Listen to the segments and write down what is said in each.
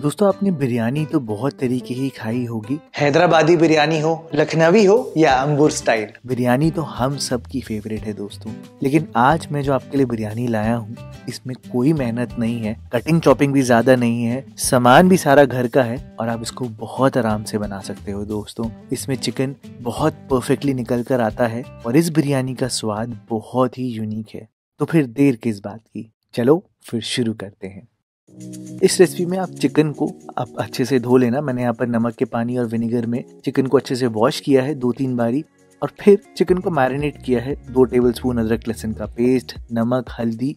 दोस्तों आपने बिरयानी तो बहुत तरीके की खाई होगी। हैदराबादी बिरयानी हो, लखनवी हो या अंबुर स्टाइल, बिरयानी तो हम सब की फेवरेट है दोस्तों। लेकिन आज मैं जो आपके लिए बिरयानी लाया हूँ इसमें कोई मेहनत नहीं है, कटिंग चॉपिंग भी ज्यादा नहीं है, सामान भी सारा घर का है और आप इसको बहुत आराम से बना सकते हो दोस्तों। इसमें चिकन बहुत परफेक्टली निकल कर आता है और इस बिरयानी का स्वाद बहुत ही यूनिक है। तो फिर देर किस बात की, चलो फिर शुरू करते हैं। इस रेसिपी में आप चिकन को आप अच्छे से धो लेना। मैंने यहाँ पर नमक के पानी और विनेगर में चिकन को अच्छे से वॉश किया है 2-3 बारी और फिर चिकन को मैरिनेट किया है। 2 टेबलस्पून अदरक लहसुन का पेस्ट, नमक, हल्दी,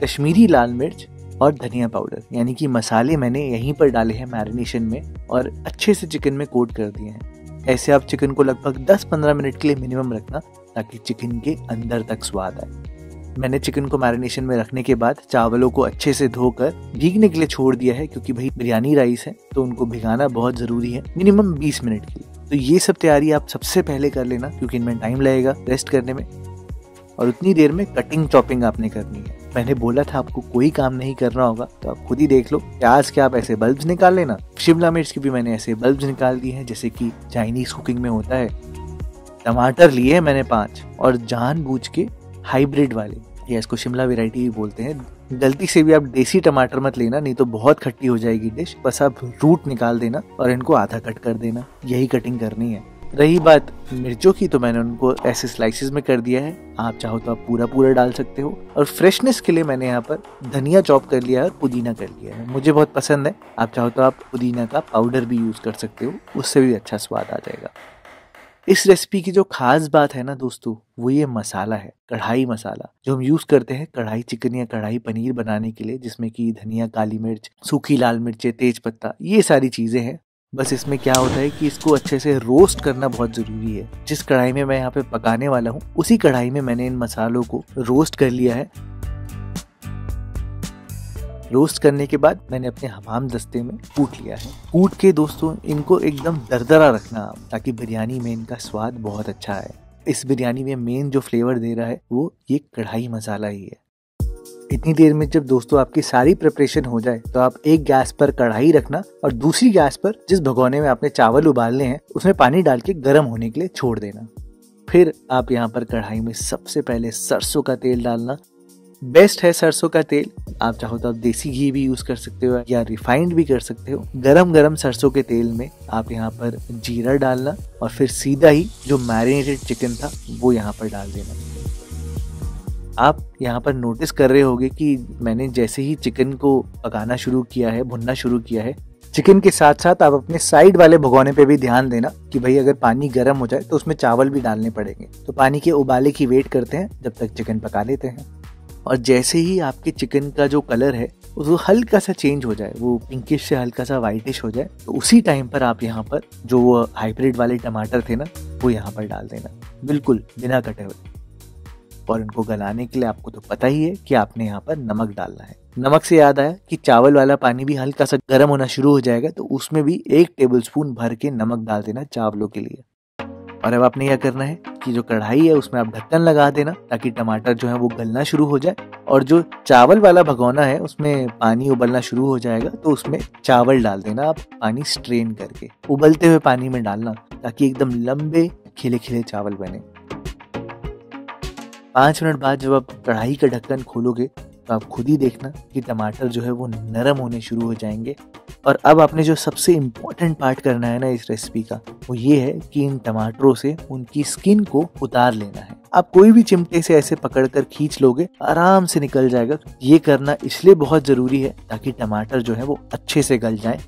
कश्मीरी लाल मिर्च और धनिया पाउडर, यानी कि मसाले मैंने यहीं पर डाले हैं मैरिनेशन में और अच्छे से चिकन में कोट कर दिए हैं। ऐसे आप चिकन को लगभग 10-15 मिनट के लिए मिनिमम रखना ताकि चिकन के अंदर तक स्वाद आए। मैंने चिकन को मैरिनेशन में रखने के बाद चावलों को अच्छे से धोकर भीगने के लिए छोड़ दिया है, क्योंकि भाई बिरयानी राइस है तो उनको भिगाना बहुत जरूरी है, मिनिमम 20 मिनट के लिए। तो ये सब तैयारी आप सबसे पहले कर लेना क्योंकि इनमें टाइम लगेगा रेस्ट करने में। और उतनी देर में कटिंग चॉपिंग आपने करनी है। मैंने बोला था आपको कोई काम नहीं करना होगा, तो आप खुद ही देख लो। प्याज के आप ऐसे बल्ब्स निकाल लेना, शिमला मिर्च के भी मैंने ऐसे बल्ब्स निकाल दिए हैं जैसे कि चाइनीज कुकिंग में होता है। टमाटर लिए हैं मैंने 5 और जानबूझ के हाइब्रिड वाले, या इसको शिमला वैरायटी भी बोलते हैं। गलती से भी आप देसी टमाटर मत लेना, नहीं तो बहुत खट्टी हो जाएगी डिश। बस आप रूट निकाल देना और इनको आधा कट कर देना, यही कटिंग करनी है। रही बात मिर्चों की, तो मैंने उनको ऐसे स्लाइसेस में कर दिया है। आप चाहो तो आप पूरा डाल सकते हो। और फ्रेशनेस के लिए मैंने यहाँ पर धनिया चॉप कर लिया है और पुदीना कर लिया है, मुझे बहुत पसंद है। आप चाहो तो आप पुदीना का पाउडर भी यूज कर सकते हो, उससे भी अच्छा स्वाद आ जाएगा। इस रेसिपी की जो खास बात है ना दोस्तों, वो ये मसाला है, कढ़ाई मसाला, जो हम यूज करते हैं कढ़ाई चिकन या कढ़ाई पनीर बनाने के लिए, जिसमें कि धनिया, काली मिर्च, सूखी लाल मिर्च, तेज पत्ता, ये सारी चीजें हैं। बस इसमें क्या होता है कि इसको अच्छे से रोस्ट करना बहुत जरूरी है। जिस कढ़ाई में मैं यहाँ पे पकाने वाला हूँ उसी कढ़ाई में मैंने इन मसालों को रोस्ट कर लिया है। रोस्ट करने के बाद मैंने अपने हमाम दस्ते में कूट लिया है। कूट के दोस्तों इनको एकदम दरदरा रखना ताकि बिरयानी में इनका स्वाद बहुत अच्छा आए। इस बिरयानी में मेन जो फ्लेवर दे रहा है वो ये कढ़ाई मसाला ही है। इतनी देर में जब दोस्तों आपकी सारी प्रिपरेशन हो जाए तो आप एक गैस पर कढ़ाई रखना और दूसरी गैस पर जिस भगोने में आपने चावल उबालने हैं उसमें पानी डाल के गर्म होने के लिए छोड़ देना। फिर आप यहाँ पर कढ़ाई में सबसे पहले सरसों का तेल डालना। बेस्ट है सरसों का तेल, आप चाहो तो आप देसी घी भी यूज कर सकते हो या रिफाइंड भी कर सकते हो। गरम सरसों के तेल में आप यहाँ पर जीरा डालना और फिर सीधा ही जो मैरिनेटेड चिकन था वो यहाँ पर डाल देना। आप यहाँ पर नोटिस कर रहे होंगे कि मैंने जैसे ही चिकन को पकाना शुरू किया है, भुनना शुरू किया है, चिकन के साथ साथ आप अपने साइड वाले भगोने पे भी ध्यान देना कि भाई अगर पानी गर्म हो जाए तो उसमें चावल भी डालने पड़ेंगे। तो पानी के उबाले की वेट करते हैं जब तक चिकन पका लेते हैं। और जैसे ही आपके चिकन का जो कलर है वो हल्का सा चेंज हो जाए, वो पिंकिश से हल्का सा वाइटिश हो जाए, तो उसी टाइम पर आप यहाँ पर जो हाइब्रिड वाले टमाटर थे ना वो यहाँ पर डाल देना, बिल्कुल बिना कटे हुए। और इनको गलाने के लिए आपको तो पता ही है कि आपने यहाँ पर नमक डालना है। नमक से याद आया कि चावल वाला पानी भी हल्का सा गर्म होना शुरू हो जाएगा, तो उसमें भी 1 टेबलस्पून भर के नमक डाल देना चावलों के लिए। और अब आपने क्या करना है कि जो कढ़ाई है उसमें आप ढक्कन लगा देना ताकि टमाटर जो है वो गलना शुरू हो जाए। और जो चावल वाला भगोना है उसमें पानी उबलना शुरू हो जाएगा, तो उसमें चावल डाल देना आप, पानी स्ट्रेन करके उबलते हुए पानी में डालना ताकि एकदम लंबे खिले खिले चावल बने। 5 मिनट बाद जब आप कढ़ाई का ढक्कन खोलोगे तो आप खुद ही देखना कि टमाटर जो है वो नरम होने शुरू हो जाएंगे। और अब आपने जो सबसे इम्पोर्टेंट पार्ट करना है ना इस रेसिपी का, वो ये है कि इन टमाटरों से उनकी स्किन को उतार लेना है। आप कोई भी चिमटे से ऐसे पकड़कर खींच लोगे, आराम से निकल जाएगा। ये करना इसलिए बहुत जरूरी है ताकि टमाटर जो है वो अच्छे से गल जाए।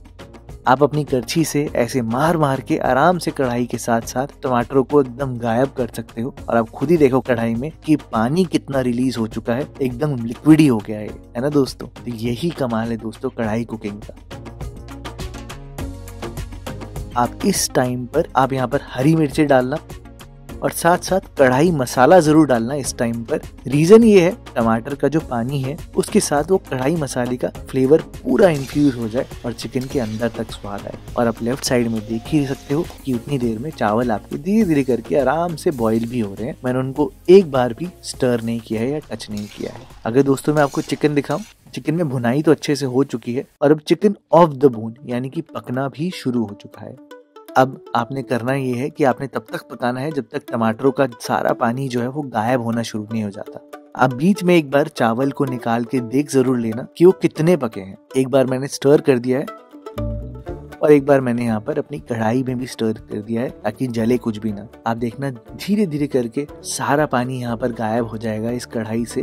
आप अपनी करछी से ऐसे मार मार के आराम से कढ़ाई के साथ साथ टमाटरों को एकदम गायब कर सकते हो। और आप खुद ही देखो कढ़ाई में कि पानी कितना रिलीज हो चुका है, एकदम लिक्विड ही हो गया है ना दोस्तों। तो यही कमाल है दोस्तों कढ़ाई कुकिंग का। आप इस टाइम पर आप यहाँ पर हरी मिर्चें डालना और साथ साथ कढ़ाई मसाला जरूर डालना इस टाइम पर। रीजन ये है टमाटर का जो पानी है उसके साथ वो कढ़ाई मसाले का फ्लेवर पूरा इन्फ्यूज हो जाए और चिकन के अंदर तक स्वाद आए। और आप लेफ्ट साइड में देख ही सकते हो कि उतनी देर में चावल आपके धीरे धीरे करके आराम से बॉईल भी हो रहे हैं। मैंने उनको एक बार भी स्टर नहीं किया है या टच नहीं किया है। अगर दोस्तों मैं आपको चिकन दिखाऊं, चिकन में भुनाई तो अच्छे से हो चुकी है और अब चिकन ऑफ द बोन यानी कि पकना भी शुरू हो चुका है। अब आपने करना ये है कि आपने तब तक पकाना है जब तक टमाटरों का सारा पानी जो है वो गायब होना शुरू नहीं हो जाता। आप बीच में एक बार चावल को निकाल के देख जरूर लेना कि वो कितने पके हैं। एक बार मैंने स्टर कर दिया है और एक बार मैंने यहाँ पर अपनी कढ़ाई में भी स्टर कर दिया है ताकि जले कुछ भी ना। आप देखना धीरे धीरे करके सारा पानी यहाँ पर गायब हो जाएगा इस कढ़ाई से।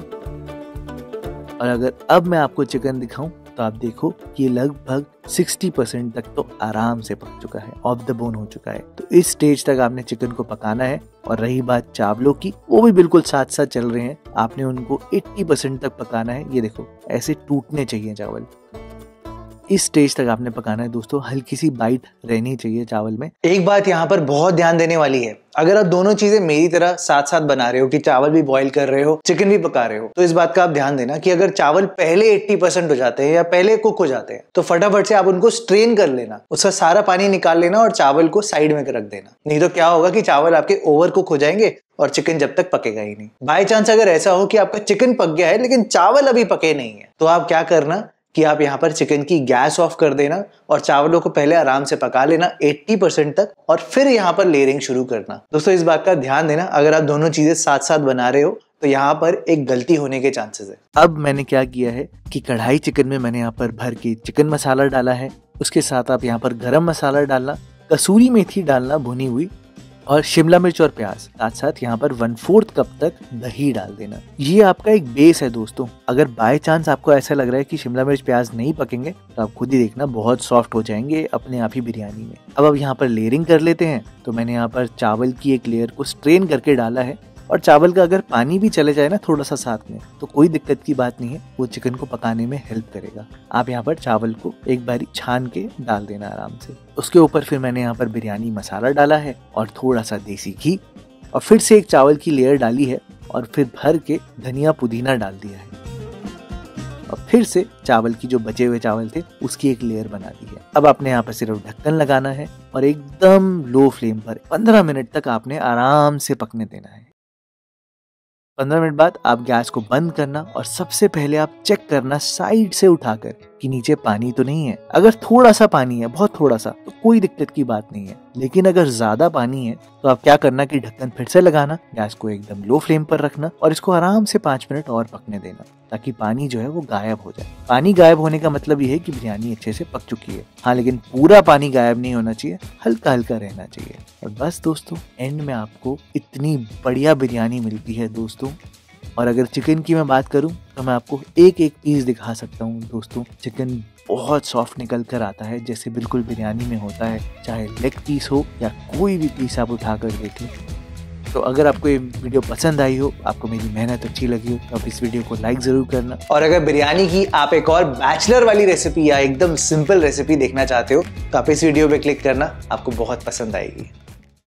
और अगर अब मैं आपको चिकन दिखाऊं तो आप देखो कि लगभग 60% तक तो आराम से पक चुका है, ऑफ द बोन हो चुका है। तो इस स्टेज तक आपने चिकन को पकाना है। और रही बात चावलों की, वो भी बिल्कुल साथ साथ चल रहे हैं। आपने उनको 80% तक पकाना है। ये देखो ऐसे टूटने चाहिए चावल। इस स्टेज तक आपने पकाना है दोस्तों। हल्की सी बाइट रहनी चाहिए चावल में। एक बात यहाँ पर बहुत ध्यान देने वाली है, अगर आप दोनों चीजें मेरी तरह साथ साथ बना रहे हो कि चावल भी बॉईल कर रहे हो, चिकन भी पका रहे हो, तो इस बात का आप ध्यान देना कि अगर चावल पहले 80% हो जाते हैं या पहले कुक हो जाते हैं तो फटाफट से आप उनको स्ट्रेन कर लेना, उसका सारा पानी निकाल लेना और चावल को साइड में रख देना। नहीं तो क्या होगा कि चावल आपके ओवर कुक हो जाएंगे और चिकन जब तक पकेगा ही नहीं। बाय चांस अगर ऐसा हो कि आपका चिकन पक गया है लेकिन चावल अभी पके नहीं है, तो आप क्या करना कि आप यहाँ पर चिकन की गैस ऑफ कर देना और चावलों को पहले आराम से पका लेना 80% तक और फिर यहाँ पर लेयरिंग शुरू करना। दोस्तों इस बात का ध्यान देना, अगर आप दोनों चीजें साथ साथ बना रहे हो तो यहाँ पर एक गलती होने के चांसेस है। अब मैंने क्या किया है कि कढ़ाई चिकन में मैंने यहाँ पर भर के चिकन मसाला डाला है। उसके साथ आप यहाँ पर गरम मसाला डालना, कसूरी मेथी डालना भुनी हुई, और शिमला मिर्च और प्याज, साथ साथ यहाँ पर 1/4 कप तक दही डाल देना। ये आपका एक बेस है दोस्तों। अगर बाय चांस आपको ऐसा लग रहा है कि शिमला मिर्च प्याज नहीं पकेंगे तो आप खुद ही देखना बहुत सॉफ्ट हो जाएंगे अपने आप ही बिरयानी में। अब यहाँ पर लेयरिंग कर लेते हैं। तो मैंने यहाँ पर चावल की एक लेयर को स्ट्रेन करके डाला है और चावल का अगर पानी भी चले जाए ना थोड़ा सा साथ में तो कोई दिक्कत की बात नहीं है, वो चिकन को पकाने में हेल्प करेगा। आप यहाँ पर चावल को एक बारी छान के डाल देना आराम से। उसके ऊपर फिर मैंने यहाँ पर बिरयानी मसाला डाला है और थोड़ा सा देसी घी, और फिर से एक चावल की लेयर डाली है और फिर भर के धनिया पुदीना डाल दिया है और फिर से चावल की जो बचे हुए चावल थे उसकी एक लेयर बना दी है। अब आपने यहाँ पर सिर्फ ढक्कन लगाना है और एकदम लो फ्लेम पर 15 मिनट तक आपने आराम से पकने देना है। 15 मिनट बाद आप गैस को बंद करना और सबसे पहले आप चेक करना साइड से उठाकर कि नीचे पानी तो नहीं है। अगर थोड़ा सा पानी है, बहुत थोड़ा सा, तो कोई दिक्कत की बात नहीं है। लेकिन अगर ज्यादा पानी है तो आप क्या करना कि ढक्कन फिर से लगाना, गैस को एकदम लो फ्लेम पर रखना और इसको आराम से 5 मिनट और पकने देना ताकि पानी जो है वो गायब हो जाए। पानी गायब होने का मतलब ये है कि बिरयानी अच्छे से पक चुकी है। हाँ, लेकिन पूरा पानी गायब नहीं होना चाहिए, हल्का हल्का रहना चाहिए। और बस दोस्तों, एंड में आपको इतनी बढ़िया बिरयानी मिलती है दोस्तों। और अगर चिकन की मैं बात करूं तो मैं आपको एक एक पीस दिखा सकता हूं दोस्तों। चिकन बहुत सॉफ्ट निकल कर आता है जैसे बिल्कुल बिरयानी में होता है, चाहे लेग पीस हो या कोई भी पीस आप उठा कर देखें। तो अगर आपको ये वीडियो पसंद आई हो, आपको मेरी मेहनत अच्छी लगी हो, तो आप इस वीडियो को लाइक जरूर करना। और अगर बिरयानी की आप एक और बैचलर वाली रेसिपी या एकदम सिंपल रेसिपी देखना चाहते हो तो आप इस वीडियो पे क्लिक करना, आपको बहुत पसंद आएगी।